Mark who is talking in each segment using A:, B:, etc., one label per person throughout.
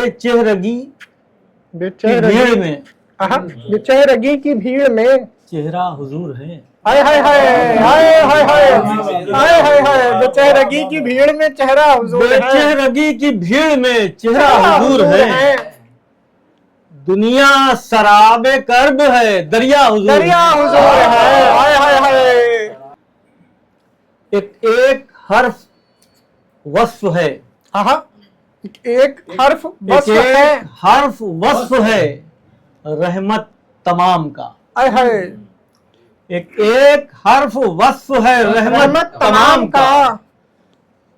A: चेहरगी
B: बेचैरगी
A: में
B: बेचैरगी की भीड़ में
A: चेहरा हुजूर है।
B: हाय हाय हाय हाय हाय हाय हाय हाय हाय बेचैरगी की भीड़ में चेहरा हुजूर है।
A: बेचेहरगी की भीड़ में चेहरा हुजूर है। दुनिया शराबे कर्ब है, दरिया हुजूर
B: दरिया
A: है।
B: हुजूर है। हाय हाय हाय
A: एक हर्फ वस्फ है,
B: एक हर्फ बस
A: एक
B: है।
A: हर्फ वस्फ है रहमत तमाम का।
B: हाय हाय
A: एक हर्फ वस्फ है रहमत तमाम का।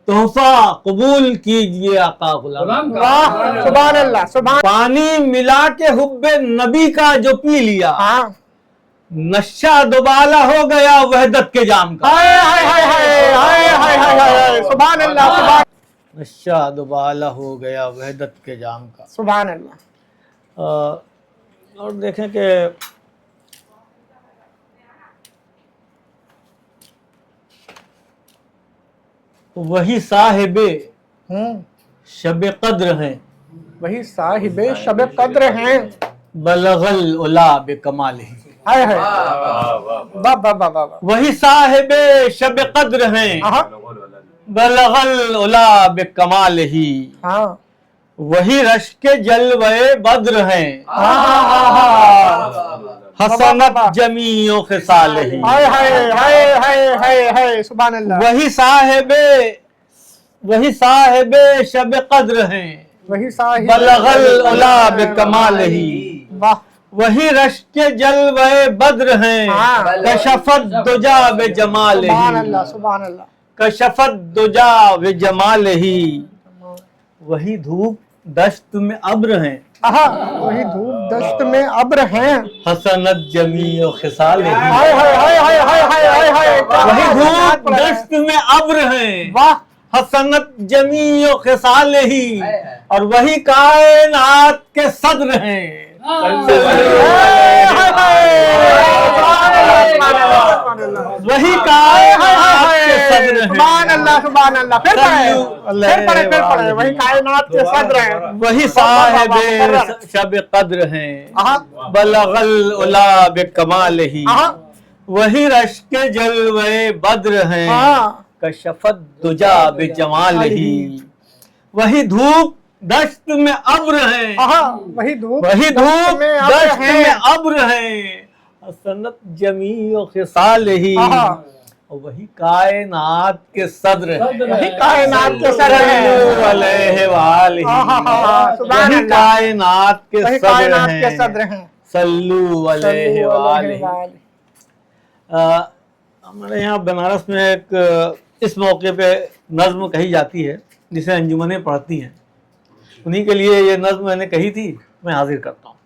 A: तोहफा कबूल कीजिए आका गुलाम।
B: वाह सुभान अल्लाह सुभान।
A: पानी मिला के हुब्बे नबी का जो पी लिया,
B: हाँ
A: नशा दोबाला हो गया वहदत के जाम का।
B: हाय हाय हाय हाय हाय हाय हाय हाय सुभान अल्लाह सुभान।
A: नशा दोबाला हो गया वहदत के जाम का।
B: सुभान अल्लाह।
A: और देखें कि वही साहिबे शब कद्र हैं,
B: वही साहिबे शब कद्र हैं।
A: बलगल उला बेकमालिही।
B: हाय हाय वाह वाह वाह वाह।
A: वही साहिबे शब कद्र हैं, बलगल उला बेकमालिही।
B: हाँ
A: वही रश्क जलवे बद्र हैं, हसनत जमीओ खिसालिही।
B: हाय हाय हाय हाय हाय हाय सुभान अल्लाह।
A: वही साहिबे शब कद्र हैं,
B: वही साहिब
A: बलगल उला बेकमालिही।
B: वाह
A: वही रश्क जलवे बद्र हैं, कशफत दुजा बेजमालिही।
B: सुभान अल्लाह सुभान अल्लाह।
A: कशफत दुजा बेजमालिही। वही धूप दश्त में अब्र हैं,
B: वही धूप दश्त में अब्र हैं।
A: हसनत जमीओ खिसालिही।
B: हाय हाय हाय हाय हाय हाय हाय हाय।
A: वही धूप दश्त में अब्र हैं,
B: वाह
A: हसनत जमीओ खिसालिही। और वही कायनात के सद्र हैं। वही कायनात के सद्र हैं।
B: सुभान अल्लाह सुभान अल्लाह। फिर पढ़े वही कायनात के सद्र हैं।
A: वही साहिबे शब कद्र हैं, बलगल उला बेकमालिही। वही रश्क जलवे बद्र हैं, कशफत दुजा बेजमालिही। वही धूप दश्त में अब्र हैं,
B: वही धूप
A: दश्त में अब्र हैं, हसनत जमीओ खिसालिही। वही कायनात के सद्र हैं।
B: वही कायनात के सद्र हैं।
A: अलैहि वालिही। वही कायनात के सद्र हैं। सल्लू अलैहि वालिही। हमारे यहाँ बनारस में एक इस मौके पे नज्म कही जाती है जिसे अंजुमनें पढ़ती हैं। उन्हीं के लिए ये नज्म मैंने कही थी, मैं हाजिर करता हूँ।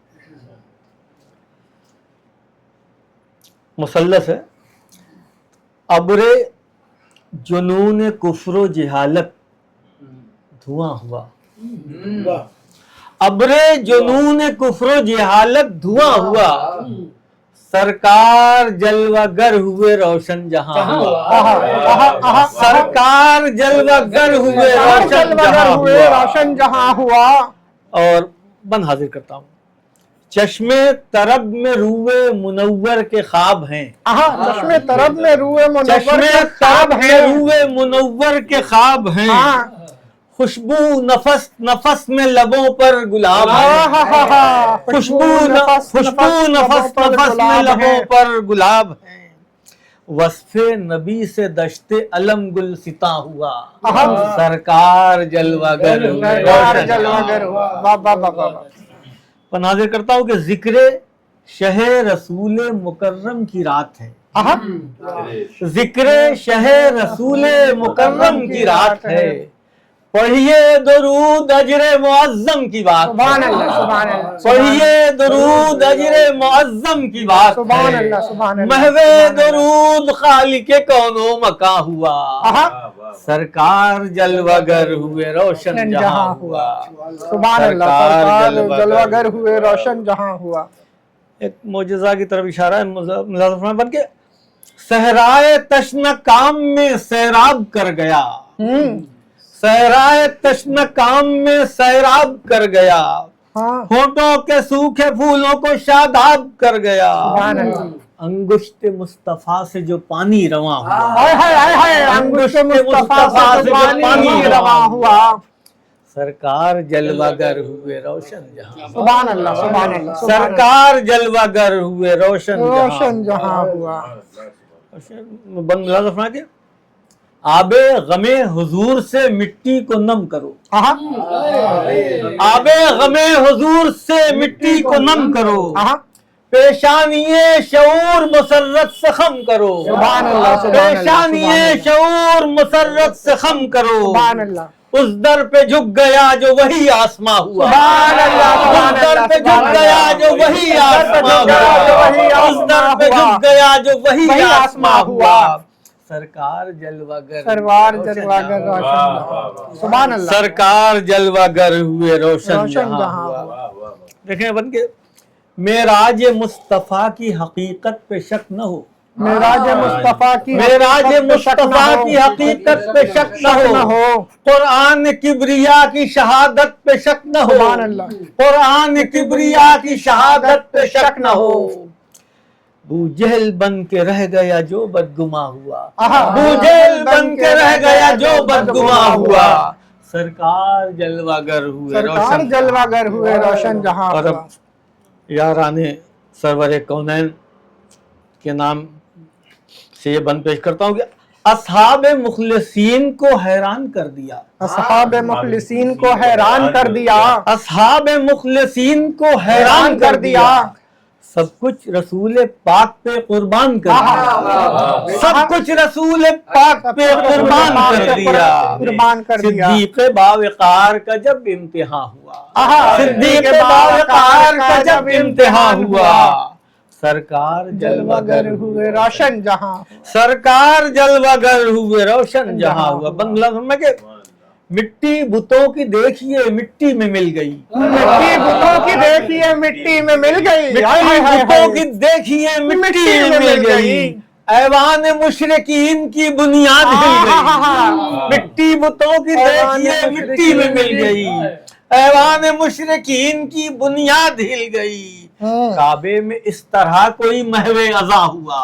A: मुसल्लस है। अब्रे जुनून कुफ्र जहालत धुआं हुआ। अब्रे जुनून कुफ्र जहालत धुआं हुआ। सरकार जलवागर हुए रोशन जहां हुआ। सरकार जलवागर हुए
B: रोशन जहां हुआ।
A: और बन हाजिर करता हूँ। चश्मे तरब में रूए मुनव्वर के ख्वाब हैं।
B: चश्मे तरब में रूए
A: मुनव्वर के ख्वाब हैं। खुशबू नफस नफस में लबों पर गुलाब है। खुशबू नफस नफस में लबों पर गुलाब है। वस्फे नबी से दश्ते अलम गुल सिता हुआ। सरकार जलवागर
B: हुआ।
A: नाज़िर करता हूँ कि जिक्र शहे रसूल मुकर्रम की रात है। जिक्र शहे रसूल मुकर्रम की रात है। पढ़िए दरूद अजरे मुअज्जम की बात। पढ़िए दरूद अजरे मुअज्जम की बात। महवे दरूद खालिके कौनो मका हुआ। सरकार जलवागर हुए रोशन जहां हुआ।
B: सरकार जलवागर हुए रोशन जहां हुआ।
A: एक मोजज़ा की तरफ इशारा है मुज़ाफ़र बन के। सहराए तश्न काम में सैराब कर गया। सहराए तश्न काम में सैराब कर गया,
B: हाँ
A: होठों के सूखे फूलों को शादाब कर गया।
B: सुभान अल्लाह।
A: अंगुश्त मुस्तफा से जो पानी रवा हुआ,
B: हाय हाय हाय हाय, अंगुश्त मुस्तफा से जो पानी रवा हुआ।
A: सरकार जलवागर हुए रोशन जहां,
B: सुभान अल्लाह, सुभान अल्लाह, सुभान अल्लाह।
A: सरकार जलवागर हुए रोशन
B: रोशन जहां हुआ।
A: बंद के आबे गमे हुजूर से मिट्टी को नम करो,
B: हाँ
A: आबे गमे हुजूर से मिट्टी को नम करो,
B: हाँ,
A: पेशानिये शऊर मुसर्रत से खम करो,
B: सुभान अल्लाह, सुभान अल्लाह,
A: पेशानिये शऊर मुसर्रत से खम करो।
B: सुभान अल्लाह,
A: उस दर पे झुक गया जो वही आसमां हुआ,
B: सुभान अल्लाह,
A: उस दर पे झुक गया जो वही आसमां हुआ, उस दर पे झुक गया जो वही आसमां हुआ। सरकार जलवागर,
B: सरवार जलवागर रोशन, सुभान अल्लाह।
A: सरकार जलवागर हुए रोशन
B: रोशन
A: जहां
B: जहां
A: हुआ। देखें बन के, मेराज मुस्तफा की हकीकत पे शक न हो,
B: मेराज मुस्तफा की
A: मेराज मुस्तफा की हकीकत पे शक न हो, कुरान किब्रिया की शहादत पे शक न हो,
B: सुभान अल्लाह।
A: कुरान किब्रिया की शहादत पे शक न हो। बूझेल बन के रह गया जो बदगुमा हुआ, बूझेल बन के रह गया जो बदगुमा हुआ। सरकार जलवागर हुए
B: सरकार
A: रोशन,
B: जलवागर हुए रोशन जहां
A: और
B: हुआ।
A: अब याराने सरवर कौनैन के नाम से ये बंद पेश करता हूँ कि असहाब मुखलिसीन को हैरान कर दिया,
B: असहाब मुखलिसीन को हैरान कर दिया,
A: असहाब मुखलिसीन को हैरान कर दिया। सब कुछ रसूल पाक पे कुर्बान कर दिया, सब कुछ रसूल पाक पे कुर्बान कर दिया,
B: कुर्बान कर दिया।
A: सिद्दीक़ बावकार का जब इम्तिहान हुआ,
B: आहा,
A: सिद्दीक़ बावकार का जब इम्तिहान हुआ। सरकार जलवागर
B: हुए रोशन जहां,
A: सरकार जलवागर हुए रोशन जहां हुआ। बंगला में के मिट्टी बुतों की देखिए मिट्टी में मिल गई,
B: मिट्टी बुतों की देखिए मिट्टी में मिल गई,
A: मिट्टी बुतों की देखिए मिट्टी में मिल गई। ऐवान मुशरिकीन की बुनियाद हिल गई, मिट्टी बुतों की देखिए मिट्टी में मिल गई। ऐवान मुशरिकीन की बुनियाद हिल गई। काबे में इस तरह कोई महवे अज़ा हुआ,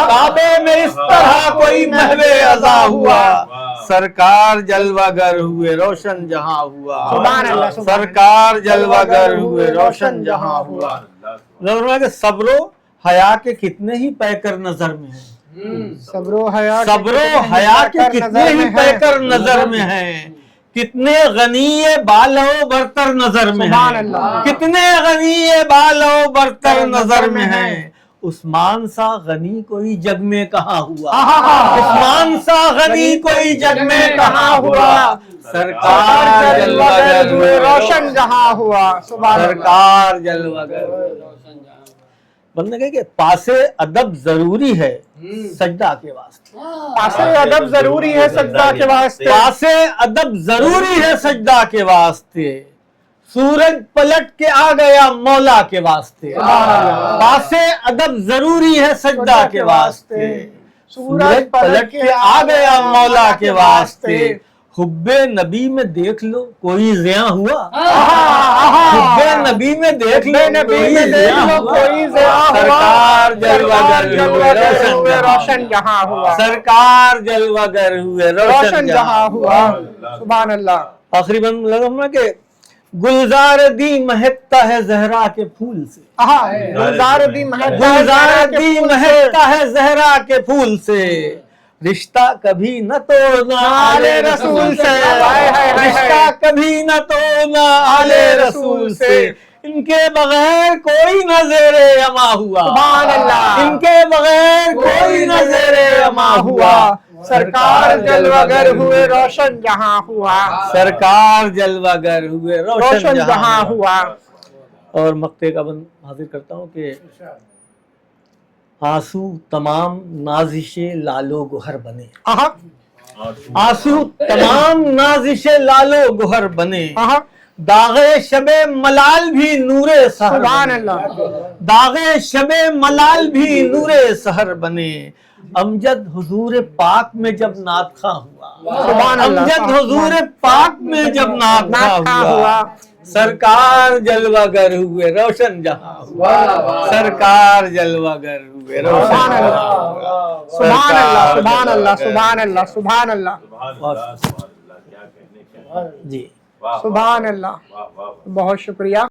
A: काबे में इस तरह कोई महवे अज़ा हुआ। सरकार जलवागर हुए रोशन जहां हुआ,
B: सुभान अल्लाह, सुभान
A: सरकार जलवागर हुए रोशन जहां हुआ। के सब्रो हया के कितने ही पैकर नजर में हैं,
B: सब्रो हया,
A: सब्रो हया के कितने ही पैकर नजर में हैं। कितने गनीए बालो बरतर नजर में हैं, कितने गनीए बालो बरतर नजर में हैं। उस्मान सा गनी कोई जग में कहाँ हुआ, उस्मान सा गनी कोई जग में कहाँ हुआ। सरकार जलवागर हुए
B: रोशन जहां हुआ, सुभान अल्लाह।
A: सरकार जलवागर। बंदे कहे कि पासे अदब जरूरी है सजदा के वास्ते,
B: पासे अदब जरूरी है सजदा के वास्ते,
A: पासे अदब जरूरी है सजदा के वास्ते। सूरज पलट के आ गया मौला के वास्ते, पासे अदब जरूरी है सजदा के वास्ते। सूरज पलट के आ गया मौला के वास्ते। हुब्बे नबी में देख लो कोई ज़िया हुआ, हुब्बे नबी में देख लो कोई ज़िया हुआ। सरकार जलवागर हुए
B: रोशन जहां हुआ,
A: सरकार जलवागर हुए रोशन
B: जहां हुआ, सुभान अल्लाह।
A: आखिरी बंद लगा के गुलजार दी महकता है जहरा के फूल से,
B: गुलजार दी
A: महकता है जहरा के फूल से। रिश्ता कभी न तोड़ना आले रसूल से, रिश्ता कभी न तोड़ना आले रसूल से। इनके बगैर कोई न ज़ेरे अमा हुआ, इनके बगैर कोई न ज़ेरे अमा हुआ।
B: सरकार जलवागर हुए रोशन जहां हुआ,
A: सरकार जलवागर हुए रोशन जहां
B: हुआ।
A: और मक्ते का बंद हाजिर करता हूँ कि आंसू तमाम नाजिशे लालो गुहर बने, आंसू तमाम नाजिशे लालो गुहर बने। दागे शबे मलाल भी नूरे सहर बने, दागे शबे मलाल भी नूरे सहर बने। امجد حضور پاک میں جب نعت خواں ہوا،
B: سبحان اللہ،
A: امجد حضور پاک میں جب نعت
B: نعت
A: خواں
B: خواں
A: ہوا،
B: ہوا،
A: سرکار جلوہ گر ہوئے روشن جہاں ہوا، سرکار جلوہ گر ہوئے روشن
B: سبحان
A: جہاں
B: اللہ،
A: ہوا،
B: سبحان اللہ،
A: سرکار
B: سبحان
A: جلوہ
B: اللہ،
A: گر
B: سبحان اللہ، سبحان اللہ،
A: جی
B: سبحان اللہ، بہت شکریہ،